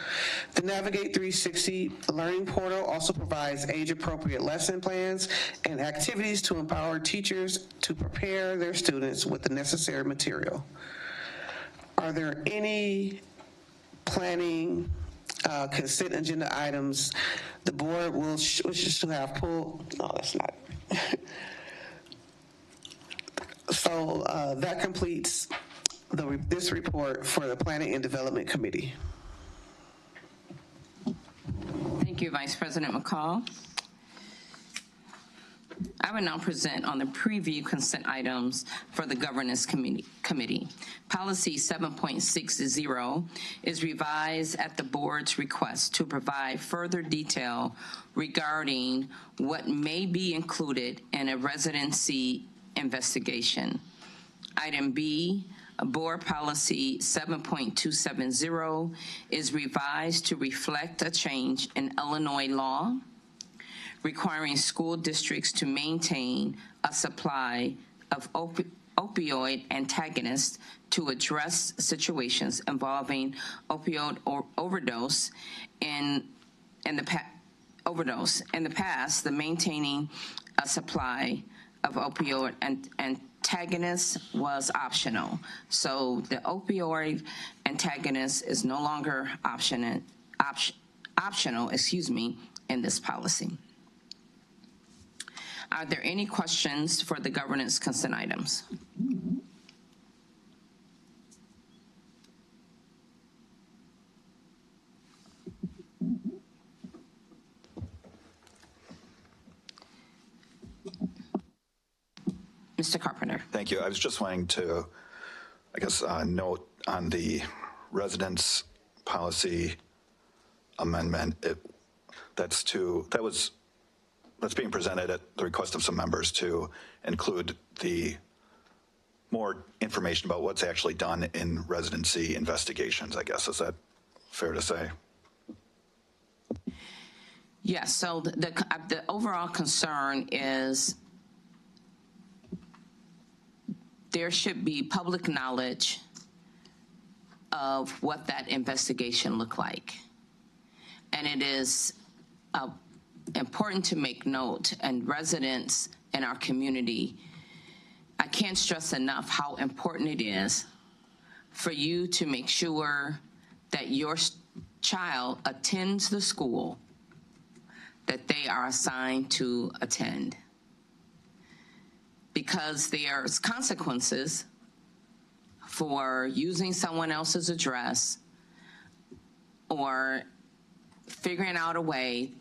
The Navigate 360 Learning Portal also provides age-appropriate lesson plans and activities to empower teachers to prepare their students with the necessary material. Are there any planning consent agenda items the board wishes to have pulled? No, that's not. So that completes this report for the Planning and Development Committee. Thank you, Vice President McCall. I will now present on the preview consent items for the Governance Committee. Policy 7.60 is revised at the board's request to provide further detail regarding what may be included in a residency investigation. Item B, Board Policy 7.270 is revised to reflect a change in Illinois law requiring school districts to maintain a supply of opioid antagonists to address situations involving opioid overdose in the past. The maintaining a supply of opioid antagonists was optional. So the opioid antagonist is no longer optional, in this policy. Are there any questions for the governance consent items? Mr. Carpenter. Thank you. I was just wanting to, I guess, note on the residence policy amendment. That's being presented at the request of some members to include the more information about what's actually done in residency investigations, I guess. Is that fair to say? Yes. So the overall concern is there should be public knowledge of what that investigation looked like. And it is important to make note, and residents in our community, I can't stress enough how important it is for you to make sure that your child attends the school that they are assigned to attend. Because there's consequences for using someone else's address or figuring out a way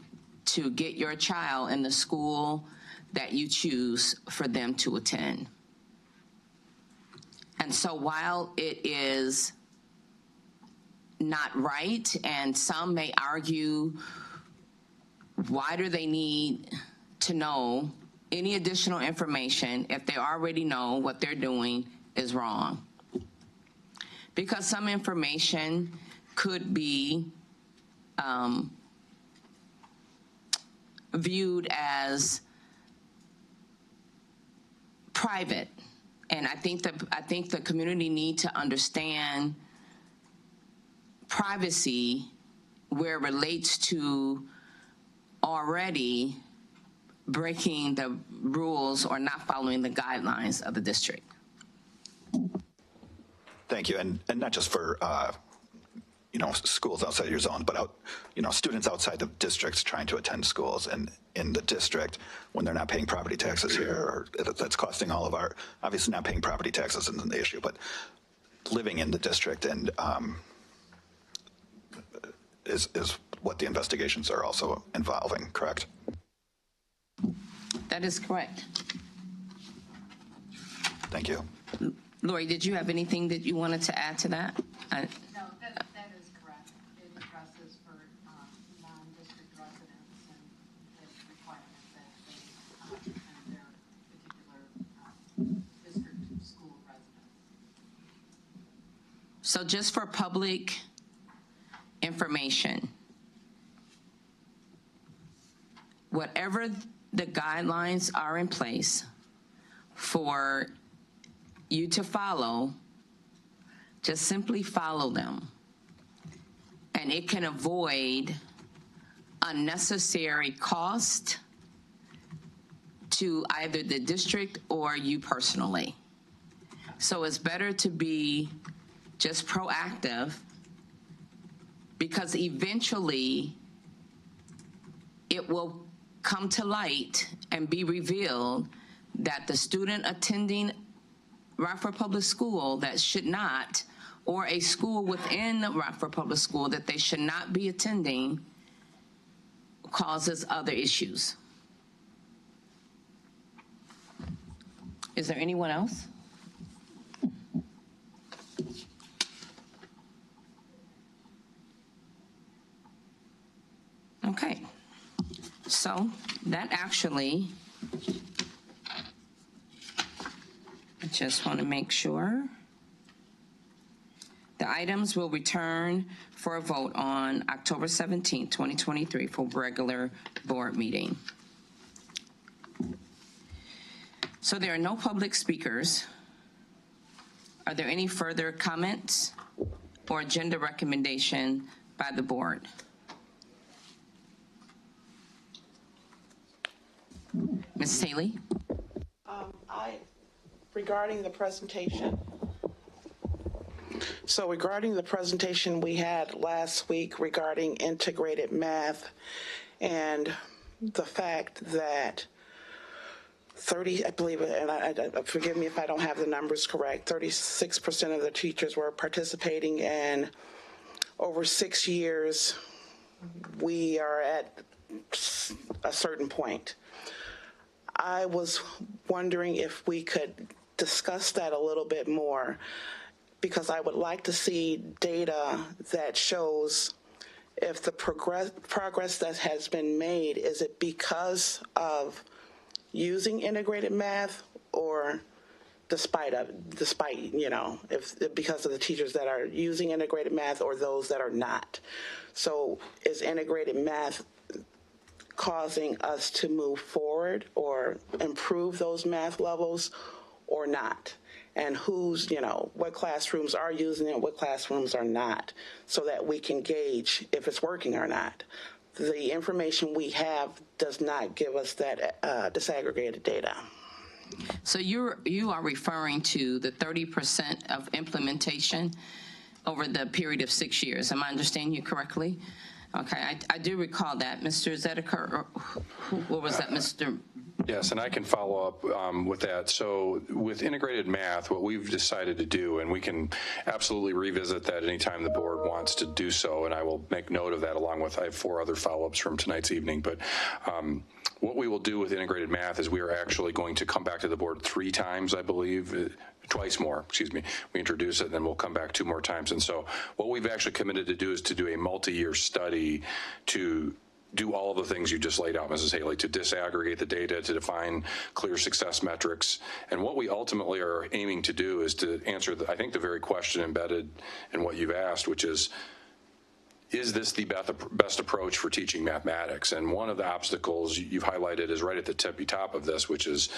to get your child in the school that you choose for them to attend. And so while it is not right, and some may argue, why do they need to know any additional information if they already know what they're doing is wrong? Because some information could be viewed as private, and I think the community need to understand privacy where it relates to already breaking the rules or not following the guidelines of the district. Thank you, and not just for schools outside your zone, but students outside the districts trying to attend schools and in the district when they're not paying property taxes here, or that's costing all of our. Obviously, not paying property taxes isn't the issue, but living in the district and is what the investigations are also involving. Correct? That is correct. Thank you. Lori, did you have anything that you wanted to add to that? No, that is correct. It addresses for non-district residents and the requirement that they attend their particular district school residence. So just for public information, whatever the guidelines are in place for you to follow, just simply follow them. And it can avoid unnecessary cost to either the district or you personally. So it's better to be just proactive, because eventually it will come to light and be revealed that the student attending Rockford Public School that should not, or a school within Rockford Public School that they should not be attending, causes other issues. Is there anyone else? Okay, so that actually, I just want to make sure. The items will return for a vote on October 17th, 2023 for regular board meeting. So there are no public speakers Are there any further comments or agenda recommendation by the board? Ms. Haley? Regarding the presentation. So regarding the presentation we had last week regarding integrated math and the fact that 30, I believe, and forgive me if I don't have the numbers correct, 36% of the teachers were participating, and over 6 years, we are at a certain point. I was wondering if we could discuss that a little bit more, because I would like to see data that shows if the progress that has been made, is it because of using integrated math, or despite if because of the teachers that are using integrated math or those that are not. So is integrated math causing us to move forward or improve those math levels or not? And what classrooms are using it, what classrooms are not, so that we can gauge if it's working or not. The information we have does not give us that disaggregated data. So you are referring to the 30% of implementation over the period of 6 years. Am I understanding you correctly? Okay, I do recall that. Mr. Zediker, what was that, Mr.? Yes, and I can follow up with that. So with integrated math, what we've decided to do, and we can absolutely revisit that anytime the board wants to do so, and I will make note of that along with, I have 4 other follow-ups from tonight's evening, but what we will do with integrated math is we are actually going to come back to the board 3 times, I believe, twice more, excuse me. We introduce it, and then we'll come back 2 more times. And so what we've actually committed to do is to do a multi-year study to do all of the things you just laid out, Mrs. Haley, to disaggregate the data, to define clear success metrics. And what we ultimately are aiming to do is to answer, I think, the very question embedded in what you've asked, which is this the best approach for teaching mathematics? And one of the obstacles you've highlighted is right at the tippy top of this, which is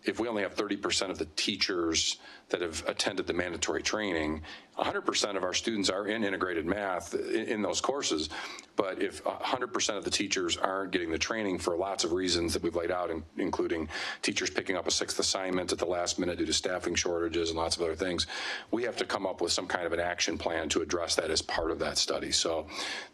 if we only have 30% of the teachers that have attended the mandatory training, 100% of our students are in integrated math in those courses. But if 100% of the teachers aren't getting the training for lots of reasons that we've laid out, including teachers picking up a 6th assignment at the last minute due to staffing shortages and lots of other things, we have to come up with some kind of an action plan to address that as part of that study. So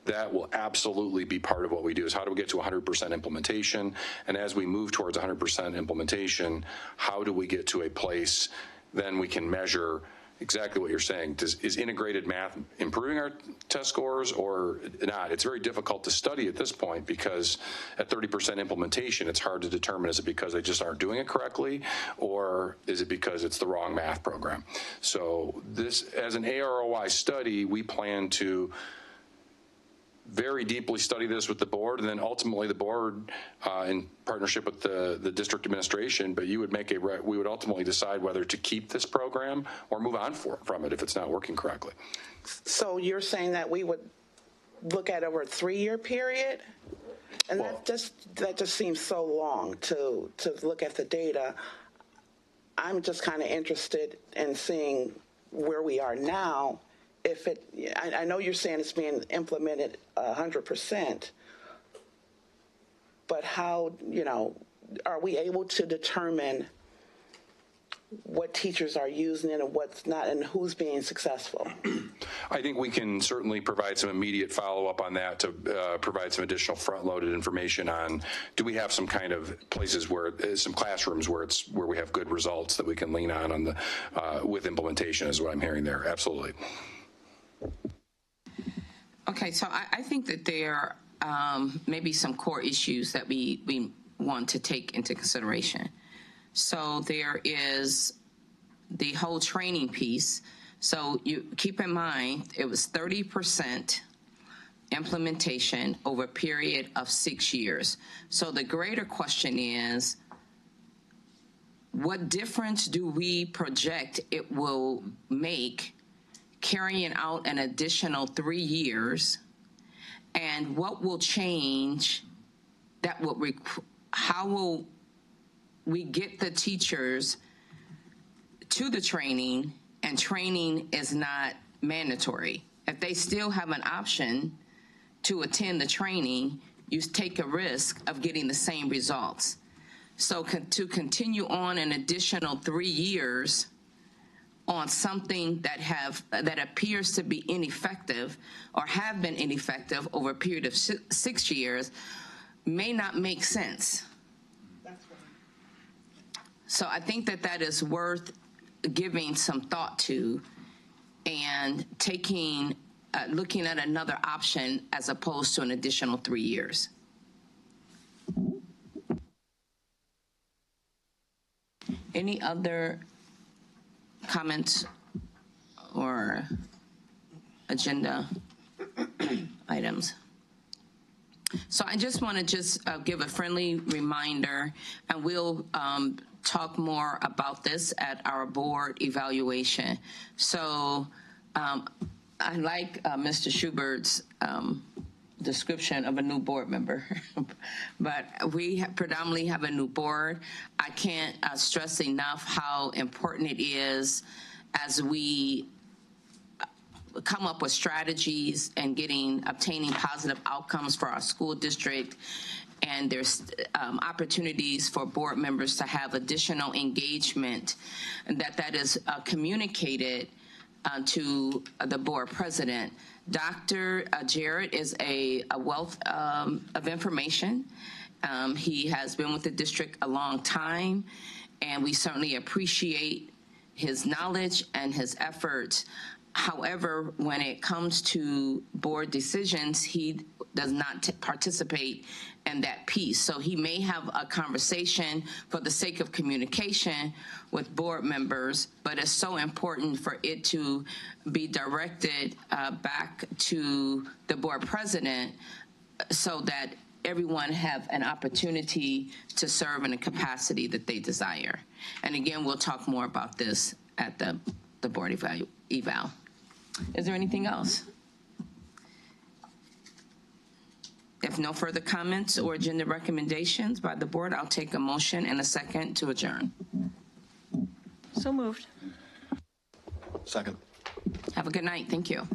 that will absolutely be part of what we do, is how do we get to 100% implementation? And as we move towards 100% implementation, how do we get to a place then we can measure exactly what you're saying? Is integrated math improving our test scores or not? It's very difficult to study at this point because at 30% implementation, it's hard to determine, is it because they just aren't doing it correctly, or is it because it's the wrong math program? So this, as an AROI study, we plan to very deeply study this with the board, and then ultimately the board, in partnership with the district administration, but we would ultimately decide whether to keep this program or move on from it if it's not working correctly. So you're saying that we would look at over a 3-year period? And that just seems so long to look at the data. I'm just kind of interested in seeing where we are now. I know you're saying it's being implemented 100%, but how, are we able to determine what teachers are using it and what's not, and who's being successful? I think we can certainly provide some immediate follow-up on that to provide some additional front-loaded information on, do we have some kind of places where, some classrooms where we have good results that we can lean on the with implementation, is what I'm hearing there. Absolutely. Okay, so I think that there may be some core issues that we want to take into consideration. So there is the whole training piece. So you keep in mind, it was 30% implementation over a period of 6 years. So the greater question is, what difference do we project it will make carrying out an additional 3 years, and what will change that will, how will we get the teachers to the training and training is not mandatory. If they still have an option to attend the training, you take a risk of getting the same results. So to continue on an additional 3 years on something that appears to be ineffective or have been ineffective over a period of 6 years may not make sense. So I think that is worth giving some thought to and looking at another option as opposed to an additional 3 years. Any other comments or agenda items? So I just want to give a friendly reminder, and we'll talk more about this at our board evaluation. So I like Mr. Schubert's description of a new board member, but we predominantly have a new board. I can't stress enough how important it is as we come up with strategies and obtaining positive outcomes for our school district. And there's opportunities for board members to have additional engagement, and that is communicated to the board president. Dr. Jarrett is a wealth of information. He has been with the district a long time, and we certainly appreciate his knowledge and his efforts. However, when it comes to board decisions, he does not participate in that piece. So he may have a conversation for the sake of communication with board members, but it's so important for it to be directed back to the board president so that everyone have an opportunity to serve in a capacity that they desire. And again, we'll talk more about this at the board eval. Is there anything else? If no further comments or agenda recommendations by the board, I'll take a motion and a second to adjourn. So moved. Second. Have a good night. Thank you.